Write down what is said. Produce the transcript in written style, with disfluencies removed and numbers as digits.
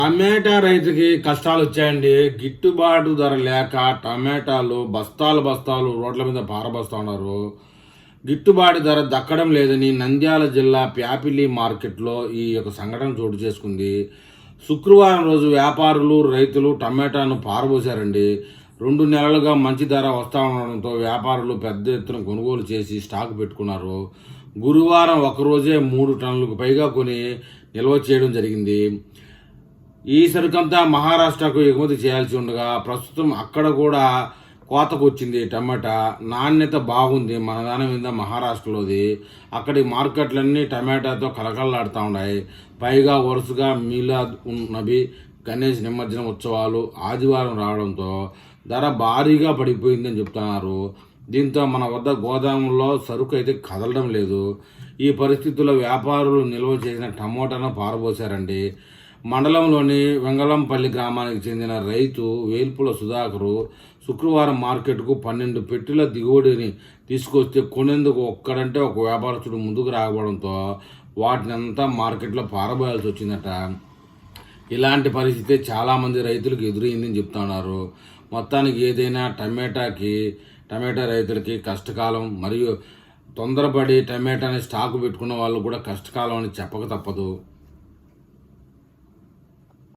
టమాటా రైతుకి కష్టాలు వచ్చాయండి. గిట్టుబాటు ధర లేక టమాటాలు బస్తాలు బస్తాలు రోడ్ల మీద పారబోస్తా ఉన్నారు. గిట్టుబాటు ధర దక్కడం లేదని నంద్యాల జిల్లా ప్యాపిలి మార్కెట్లో ఈ యొక్క సంఘటన చోటు చేసుకుంది. శుక్రవారం రోజు వ్యాపారులు రైతులు టమాటాను పారబోసారండి. 2 నెలలుగా మంచి ధర వస్తూ ఉండడంతో వ్యాపారులు పెద్ద ఎత్తున కొనుగోలు చేసి స్టాక్ పెట్టుకున్నారు. గురువారం ఒకరోజే 3 టన్నులకు పైగా కొని నిల్వ చేయడం జరిగింది. ఈ సరుకంతా మహారాష్ట్రకు ఎగుమతి చేయాల్సి ఉండగా ప్రస్తుతం అక్కడ కూడా కోతకు వచ్చింది. టమాటా నాణ్యత బాగుంది. మన దాని మీద మహారాష్ట్రలోది. అక్కడి మార్కెట్లన్నీ టమాటాతో కలకలలాడుతూ ఉన్నాయి. పైగా వరుసగా మీలాద్ ఉన్ నబీ, గణేష్ నిమజ్జనం ఉత్సవాలు ఆదివారం రావడంతో ధర భారీగా పడిపోయిందని చెప్తున్నారు. దీంతో మన వద్ద గోదాముల్లో సరుకు అయితే కదలడం లేదు. ఈ పరిస్థితుల్లో వ్యాపారులు నిల్వ చేసిన టమోటాను పారబోసారండి. మండలంలోని వెంగళంపల్లి గ్రామానికి చెందిన రైతు వేల్పుల సుధాకరు శుక్రవారం మార్కెట్కు 12 పెట్టెల దిగుబడిని తీసుకొస్తే కొనేందుకు ఒక్కడంటే ఒక వ్యాపారస్తుడు ముందుకు రాకపోవడంతో వాటిని అంతా మార్కెట్లో పారబోయాల్సి వచ్చిందట. ఇలాంటి పరిస్థితి చాలామంది రైతులకు ఎదురైందని చెప్తున్నారు. మొత్తానికి ఏదైనా టమాటా రైతులకి కష్టకాలం, మరియు తొందరపడి టమాటాని స్టాకు పెట్టుకున్న వాళ్ళు కూడా కష్టకాలం అని చెప్పక తప్పదు.